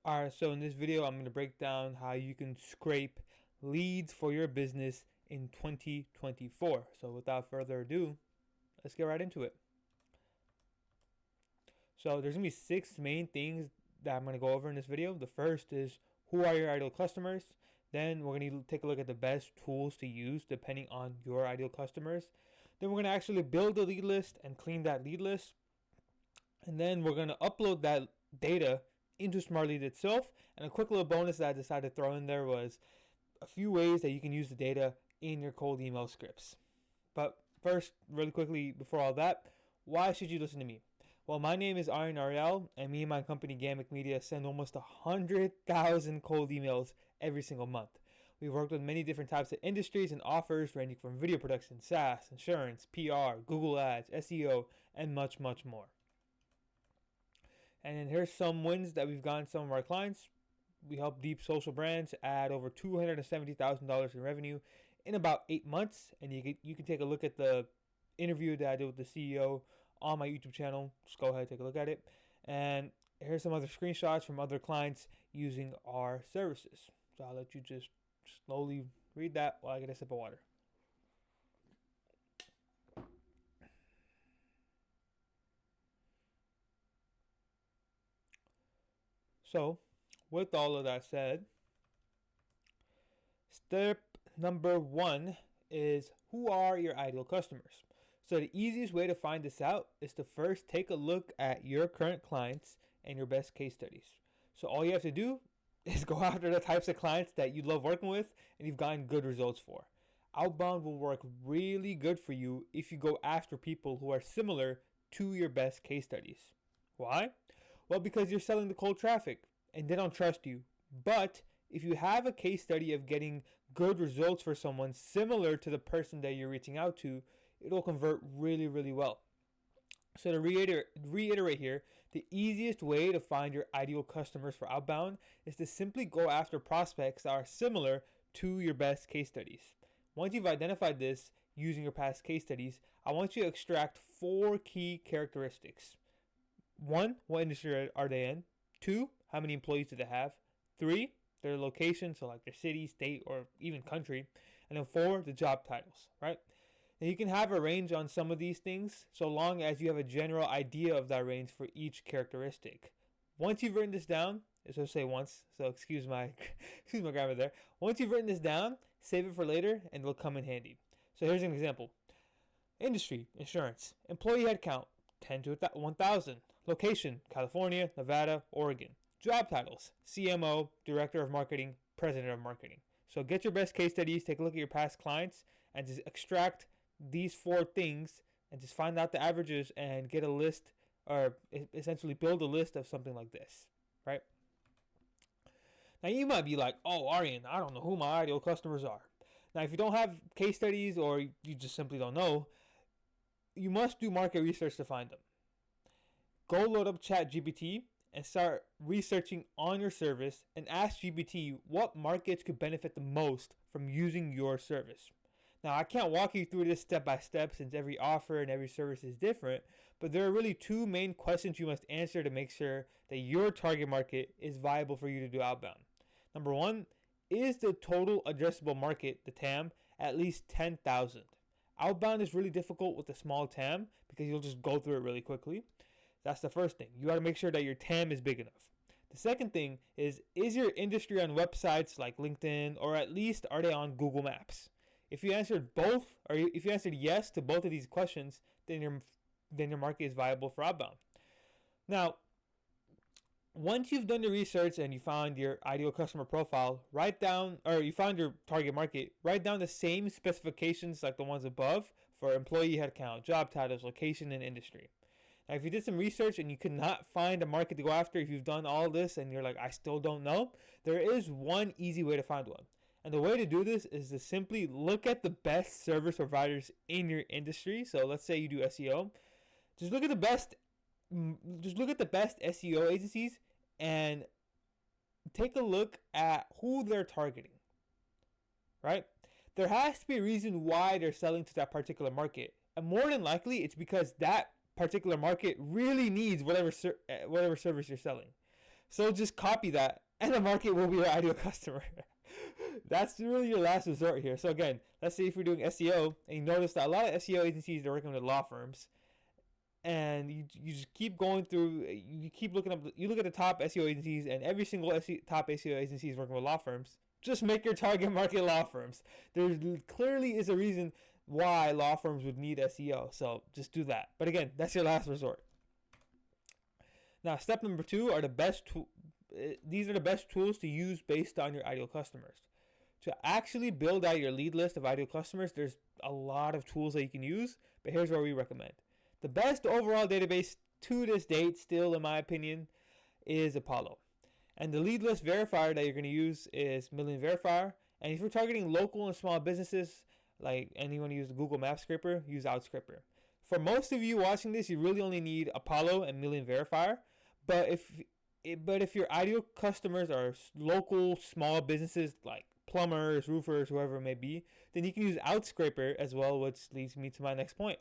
Alright, so in this video, I'm going to break down how you can scrape leads for your business in 2024. So without further ado, let's get right into it. So there's going to be 6 main things that I'm going to go over in this video. The first is, who are your ideal customers? Then we're going to take a look at the best tools to use depending on your ideal customers. Then we're going to actually build a lead list and clean that lead list. And then we're going to upload that data into SmartLead itself. And a quick little bonus that I decided to throw in there was a few ways that you can use the data in your cold email scripts. But first, really quickly, before all that, why should you listen to me? Well, my name is Aryan Ariel, and me and my company Gammic Media send almost 100,000 cold emails every single month. We've worked with many different types of industries and offers ranging from video production, SaaS, insurance, PR, Google Ads, SEO, and much, much more. And then here's some wins that we've gotten some of our clients. We help deep social brands add over $270,000 in revenue in about 8 months. And you can take a look at the interview that I did with the CEO on my YouTube channel. Just go ahead and take a look at it. And here's some other screenshots from other clients using our services. So I'll let you just slowly read that while I get a sip of water. So, with all of that said, step number 1 is, who are your ideal customers? So the easiest way to find this out is to first take a look at your current clients and your best case studies. So all you have to do is go after the types of clients that you love working with and you've gotten good results for. Outbound will work really good for you if you go after people who are similar to your best case studies. Why? Well, because you're selling the cold traffic and they don't trust you. But if you have a case study of getting good results for someone similar to the person that you're reaching out to, it'll convert really, really well. So to reiterate here, the easiest way to find your ideal customers for outbound is to simply go after prospects that are similar to your best case studies. Once you've identified this using your past case studies, I want you to extract 4 key characteristics. 1, what industry are they in? 2, how many employees do they have? 3, their location, so like their city, state, or even country. And then 4, the job titles, right? Now you can have a range on some of these things so long as you have a general idea of that range for each characteristic. Once you've written this down, so say once, so excuse my grammar there. Once you've written this down, save it for later and it'll come in handy. So here's an example. Industry, insurance. Employee headcount, 10 to 1,000. Location, California, Nevada, Oregon. Job titles, CMO, Director of Marketing, President of Marketing. So get your best case studies, take a look at your past clients, and just extract these 4 things and just find out the averages and get a list, or essentially build a list of something like this, right? Now you might be like, oh, Aryan, I don't know who my ideal customers are. Now if you don't have case studies or you just simply don't know, you must do market research to find them. Go load up ChatGPT and start researching on your service and ask GPT what markets could benefit the most from using your service. Now, I can't walk you through this step by step since every offer and every service is different, but there are really 2 main questions you must answer to make sure that your target market is viable for you to do outbound. Number 1, is the total addressable market, the TAM, at least 10,000? Outbound is really difficult with a small TAM because you'll just go through it really quickly. That's the first thing. You got to make sure that your TAM is big enough. The second thing is your industry on websites like LinkedIn, or at least are they on Google Maps? If you answered both, or if you answered yes to both of these questions, then your market is viable for outbound. Now, once you've done your research and you found your ideal customer profile, you found your target market, write down the same specifications like the ones above for employee headcount, job titles, location, and industry. Now, if you did some research and you could not find a market to go after, if you've done all this and you're like, I still don't know, there is one easy way to find one. And the way to do this is to simply look at the best service providers in your industry. So let's say you do SEO. Just look at the best SEO agencies and take a look at who they're targeting. Right? There has to be a reason why they're selling to that particular market. And more than likely, it's because that particular market really needs whatever service you're selling. So just copy that, and the market will be your ideal customer. That's really your last resort here. So again, let's say if you're doing SEO and you notice that a lot of SEO agencies are working with law firms, and you just keep going through, you keep looking up, you look at the top SEO agencies, and every single top SEO agency is working with law firms. Just make your target market law firms. There clearly is a reason why law firms would need SEO, so just do that. But again, that's your last resort. Now, step number 2 are the best. These are the best tools to use based on your ideal customers. To actually build out your lead list of ideal customers, there's a lot of tools that you can use, but here's what we recommend. The best overall database to this date, still in my opinion, is Apollo. And the lead list verifier that you're going to use is Million Verifier. And if you're targeting local and small businesses, like anyone use the Google Maps Scraper, use Outscraper. For most of you watching this, you really only need Apollo and Million Verifier. But if your ideal customers are local small businesses like plumbers, roofers, whoever it may be, then you can use Outscraper as well, which leads me to my next point.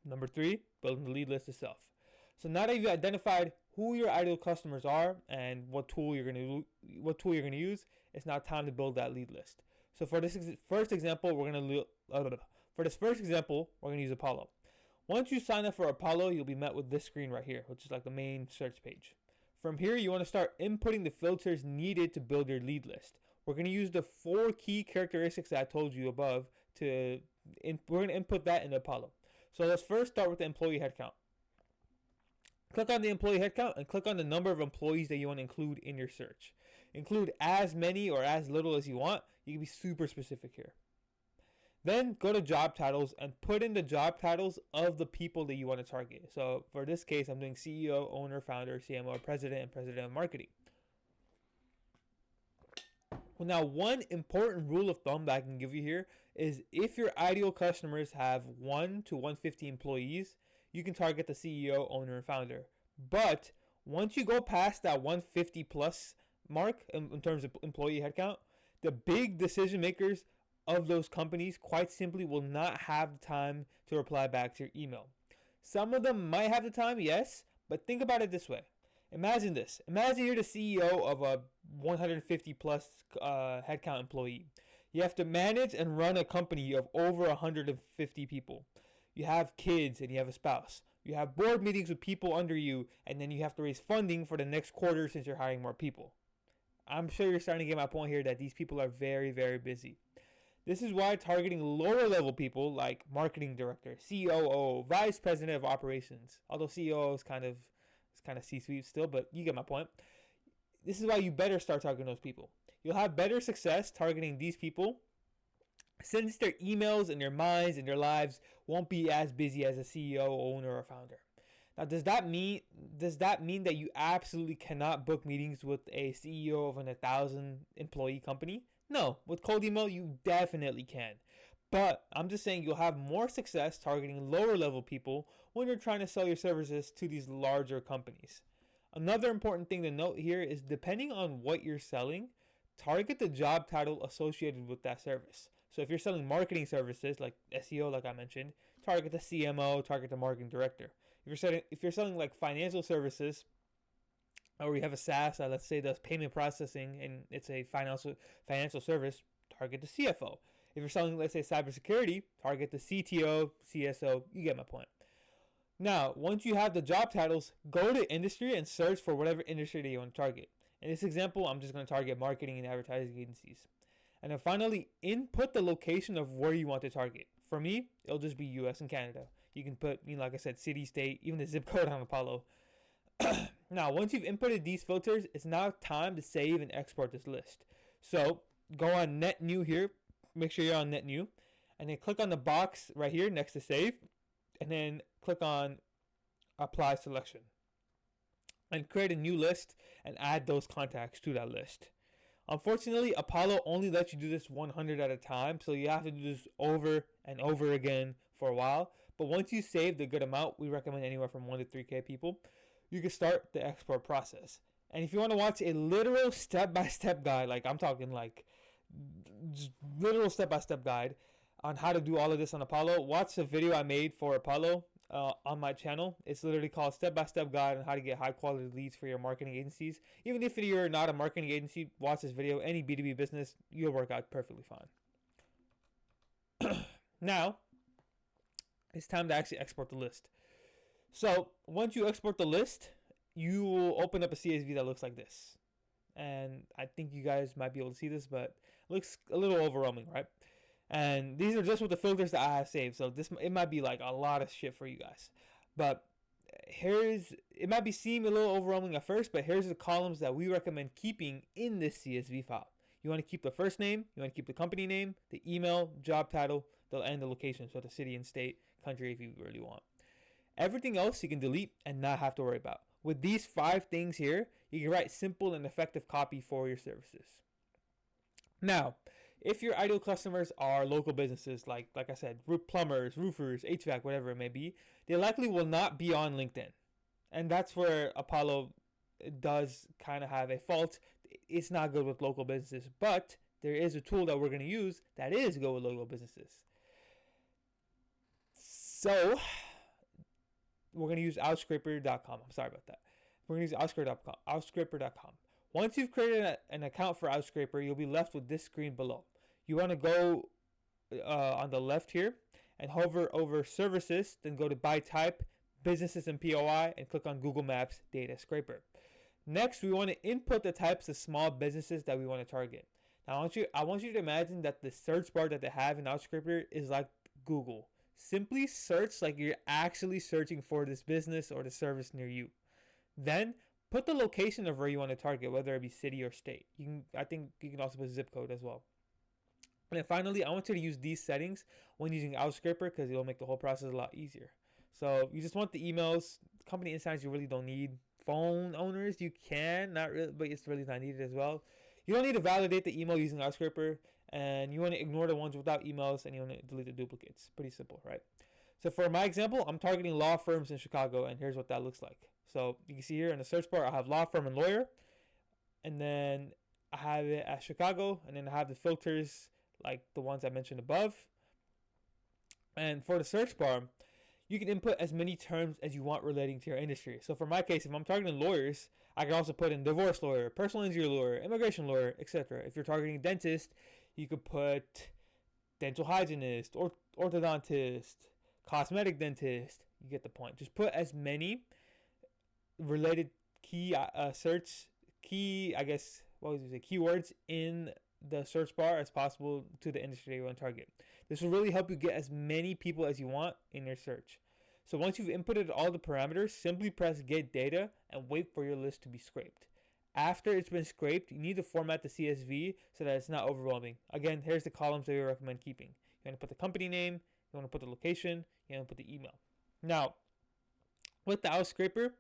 Number 3, building the lead list itself. So now that you've identified who your ideal customers are and what tool you're going to use, it's now time to build that lead list. So for this first example, we're going to use Apollo. Once you sign up for Apollo, you'll be met with this screen right here, which is like the main search page. From here, you want to start inputting the filters needed to build your lead list. We're going to use the 4 key characteristics that I told you above we're going to input that in Apollo. So let's first start with the employee headcount. Click on the employee headcount and click on the number of employees that you want to include in your search. Include as many or as little as you want. You can be super specific here. Then go to job titles and put in the job titles of the people that you want to target. So for this case, I'm doing CEO, owner, founder, CMO, president, and president of marketing. Well, now one important rule of thumb that I can give you here is if your ideal customers have 1 to 150 employees, you can target the CEO, owner, and founder. But once you go past that 150 plus mark in terms of employee headcount, the big decision makers of those companies quite simply will not have the time to reply back to your email. Some of them might have the time, yes, but think about it this way. Imagine this. Imagine you're the CEO of a 150 plus headcount employee. You have to manage and run a company of over 150 people. You have kids and you have a spouse. You have board meetings with people under you, and then you have to raise funding for the next quarter since you're hiring more people. I'm sure you're starting to get my point here that these people are very, very busy. This is why targeting lower level people like marketing director, COO, vice president of operations, although CEO is kind of C-suite still, but you get my point. This is why you better start targeting those people. You'll have better success targeting these people since their emails and their minds and their lives won't be as busy as a CEO, owner, or founder. Now, does that mean that you absolutely cannot book meetings with a CEO of an 1,000 employee company? No, with cold email, you definitely can. But I'm just saying you'll have more success targeting lower level people when you're trying to sell your services to these larger companies. Another important thing to note here is depending on what you're selling, target the job title associated with that service. So if you're selling marketing services like SEO, like I mentioned, target the CMO, target the marketing director. If you're selling like financial services, or you have a SaaS that let's say does payment processing and it's a financial service, target the CFO. If you're selling, let's say, cybersecurity, target the CTO, CSO. You get my point. Now, once you have the job titles, go to industry and search for whatever industry that you want to target. In this example, I'm just going to target marketing and advertising agencies. And then finally, input the location of where you want to target. For me, it'll just be US and Canada. You can put, like I said, city, state, even the zip code on Apollo. Now, once you've inputted these filters, it's now time to save and export this list. So go on Net New here. Make sure you're on Net New. And then click on the box right here next to save. And then click on Apply Selection. And create a new list and add those contacts to that list. Unfortunately, Apollo only lets you do this 100 at a time, so you have to do this over and over again for a while. But once you save the good amount, we recommend anywhere from 1 to 3K people, you can start the export process. And if you want to watch a literal step-by-step guide, like I'm talking like just literal step-by-step guide on how to do all of this on Apollo, watch the video I made for Apollo. on my channel. It's literally called Step-by-Step Guide on how to get high quality leads for your marketing agencies. Even if you're not a marketing agency, watch this video. Any B2B business, you'll work out perfectly fine. Now, it's time to actually export the list. So once you export the list, you will open up a CSV that looks like this. And I think you guys might be able to see this, but it looks a little overwhelming, right? And these are just with the filters that I have saved. So it might be like a lot of shit for you guys. But it might be seem a little overwhelming at first, but here's the columns that we recommend keeping in this CSV file. You want to keep the first name, you want to keep the company name, the email, job title, and the location, so the city and state, country if you really want. Everything else you can delete and not have to worry about. With these 5 things here, you can write simple and effective copy for your services. Now, if your ideal customers are local businesses, like I said, plumbers, roofers, HVAC, whatever it may be, they likely will not be on LinkedIn. And that's where Apollo does kind of have a fault. It's not good with local businesses, but there is a tool that we're going to use that is good with local businesses. So we're going to use Outscraper.com. I'm sorry about that. We're going to use Outscraper.com. Once you've created an account for Outscraper, you'll be left with this screen below. You want to go on the left here and hover over Services, then go to By Type, Businesses and POI, and click on Google Maps Data Scraper. Next, we want to input the types of small businesses that we want to target. Now, I want you to imagine that the search bar that they have in Outscraper is like Google. Simply search like you're actually searching for this business or the service near you. Then put the location of where you want to target, whether it be city or state. I think you can also put zip code as well. And then finally, I want you to use these settings when using Outscraper because it'll make the whole process a lot easier. So you just want the emails, company insiders you really don't need. Phone owners you can, not really, but it's really not needed as well. You don't need to validate the email using Outscraper, and you want to ignore the ones without emails, and you want to delete the duplicates. Pretty simple, right? So for my example, I'm targeting law firms in Chicago, and here's what that looks like. So you can see here in the search bar, I have law firm and lawyer, and then I have it as Chicago, and then I have the filters like the ones I mentioned above. And for the search bar, you can input as many terms as you want relating to your industry. So for my case, if I'm targeting lawyers, I can also put in divorce lawyer, personal injury lawyer, immigration lawyer, etc. If you're targeting dentist, you could put dental hygienist, or orthodontist, cosmetic dentist. You get the point. Just put as many related keywords in the search bar as possible to the industry you want to target. This will really help you get as many people as you want in your search. So once you've inputted all the parameters, simply press get data and wait for your list to be scraped. After it's been scraped, you need to format the CSV so that it's not overwhelming. Again, here's the columns that we recommend keeping. You want to put the company name, you want to put the location, you want to put the email. Now, with the Outscraper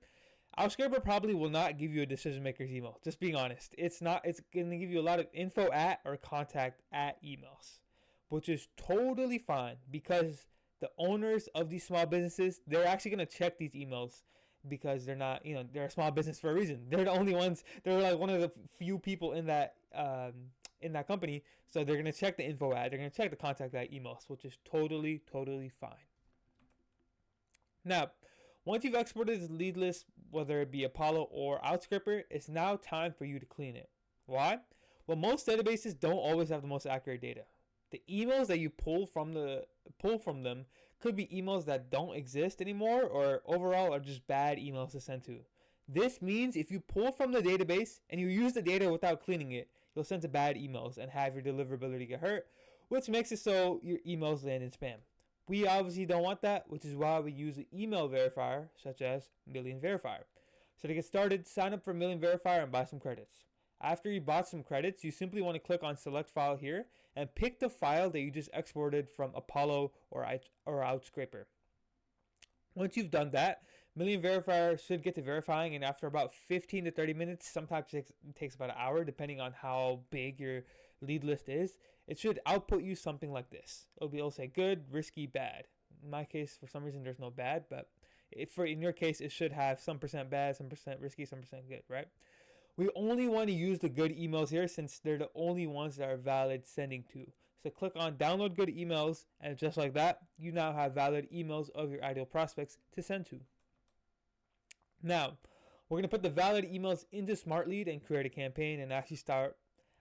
probably will not give you a decision maker's email. Just being honest. It's going to give you a lot of info at or contact at emails, which is totally fine because the owners of these small businesses, they're actually going to check these emails because they're not, they're a small business for a reason. They're the only ones, they're like one of the few people in that company. So they're going to check the info ad, they're going to check the contact at emails, which is totally, totally fine. Now, once you've exported the lead list, whether it be Apollo or Outscraper, it's now time for you to clean it. Why? Well, most databases don't always have the most accurate data. The emails that you pull from them could be emails that don't exist anymore or overall are just bad emails to send to. This means if you pull from the database and you use the data without cleaning it, you'll send to bad emails and have your deliverability get hurt, which makes it so your emails land in spam. We obviously don't want that, which is why we use an email verifier such as Million Verifier. So to get started, sign up for Million Verifier and buy some credits. After you bought some credits, you simply want to click on Select File here and pick the file that you just exported from Apollo or Outscraper. Once you've done that, Million Verifier should get to verifying, and after about 15 to 30 minutes, sometimes it takes about an hour depending on how big your lead list is, it should output you something like this. It'll say good, risky, bad. In my case, for some reason, there's no bad, but in your case, it should have some percent bad, some percent risky, some percent good, right? We only want to use the good emails here since they're the only ones that are valid sending to. So click on download good emails, and just like that, you now have valid emails of your ideal prospects to send to. Now, we're going to put the valid emails into SmartLead and create a campaign and actually start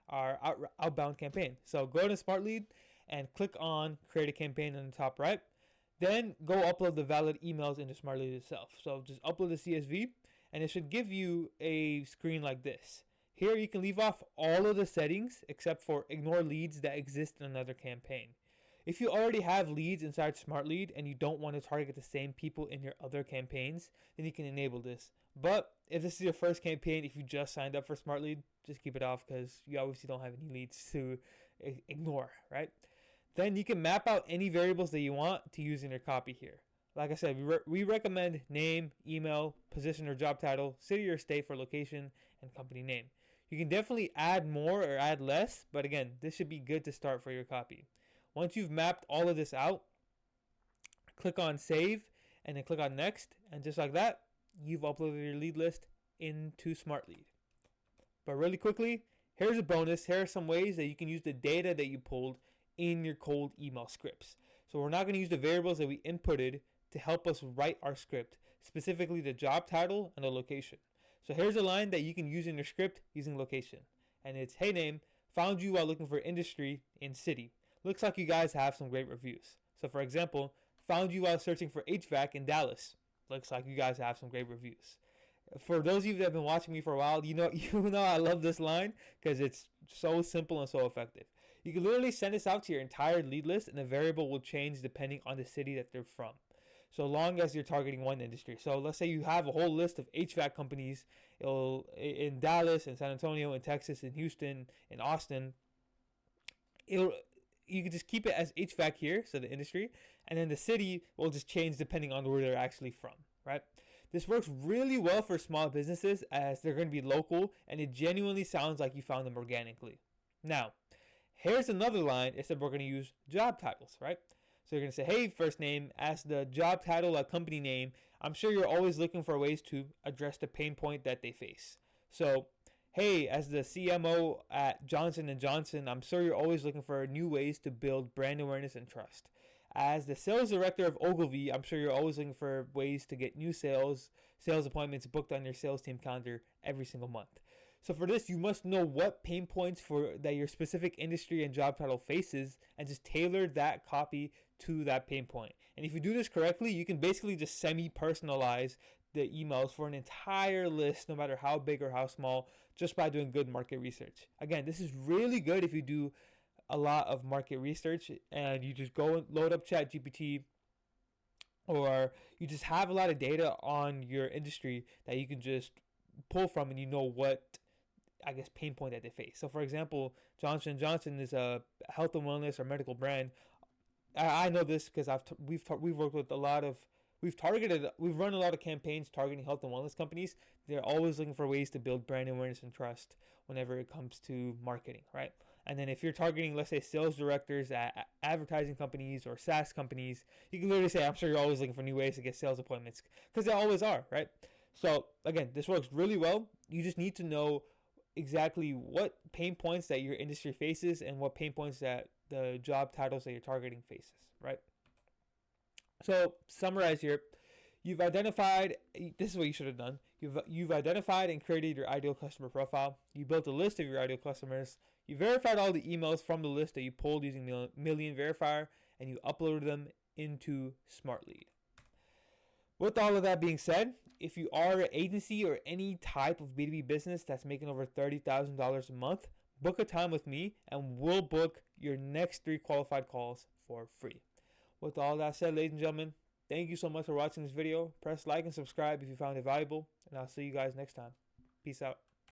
our outbound campaign. So go to SmartLead and click on create a campaign in the top right. Then go upload the valid emails into SmartLead itself. So just upload the CSV and it should give you a screen like this. Here you can leave off all of the settings except for ignore leads that exist in another campaign. If you already have leads inside SmartLead and you don't want to target the same people in your other campaigns, then you can enable this. But if this is your first campaign, if you just signed up for SmartLead, just keep it off because you obviously don't have any leads to ignore, right? Then you can map out any variables that you want to use in your copy here. Like I said, we recommend name, email, position or job title, city or state for location, and company name. You can definitely add more or add less, but again, this should be good to start for your copy. Once you've mapped all of this out, click on save and then click on next, and just like that, you've uploaded your lead list into SmartLead. But really quickly, here's a bonus. Here are some ways that you can use the data that you pulled in your cold email scripts. So we're not going to use the variables that we inputted to help us write our script, specifically the job title and the location. So here's a line that you can use in your script using location. And it's, hey name, found you while looking for industry in city. Looks like you guys have some great reviews. So for example, found you while searching for HVAC in Dallas. Looks like you guys have some great reviews. For those of you that have been watching me for a while, you know I love this line because it's so simple and so effective. You can literally send this out to your entire lead list and the variable will change depending on the city that they're from, so long as you're targeting one industry. So let's say you have a whole list of HVAC companies in Dallas, in San Antonio, in Texas, in Houston, in Austin. You can just keep it as HVAC here, so the industry, and then the city will just change depending on where they're actually from, right? This works really well for small businesses as they're going to be local and it genuinely sounds like you found them organically. Now, here's another line. It said we're going to use job titles, right? So you're going to say, hey, first name, as the job title, a company name. I'm sure you're always looking for ways to address the pain point that they face. So, hey, as the CMO at Johnson & Johnson, I'm sure you're always looking for new ways to build brand awareness and trust. As the sales director of Ogilvy, I'm sure you're always looking for ways to get new sales appointments booked on your sales team calendar every single month. So for this, you must know what pain points that your specific industry and job title faces and just tailor that copy to that pain point. And if you do this correctly, you can basically just semi-personalize the emails for an entire list, no matter how big or how small, just by doing good market research. Again, this is really good if you do a lot of market research and you just go and load up ChatGPT, or you just have a lot of data on your industry that you can just pull from and you know what, I guess, pain point that they face. So for example, Johnson & Johnson is a health and wellness or medical brand. I know this because we've worked with a lot of, we've run a lot of campaigns targeting health and wellness companies. They're always looking for ways to build brand awareness and trust whenever it comes to marketing, right? And then if you're targeting, let's say, sales directors at advertising companies or SaaS companies, you can literally say, I'm sure you're always looking for new ways to get sales appointments, because they always are, right? So again, this works really well. You just need to know exactly what pain points that your industry faces and what pain points that the job titles that you're targeting faces, right? So summarize here. You've identified, this is what you should have done. You've identified and created your ideal customer profile. You built a list of your ideal customers. You verified all the emails from the list that you pulled using Million Verifier, and you uploaded them into SmartLead. With all of that being said, if you are an agency or any type of B2B business that's making over $30,000 a month, book a time with me and we'll book your next 3 qualified calls for free. With all that said, ladies and gentlemen, thank you so much for watching this video. Press like and subscribe if you found it valuable, and I'll see you guys next time. Peace out.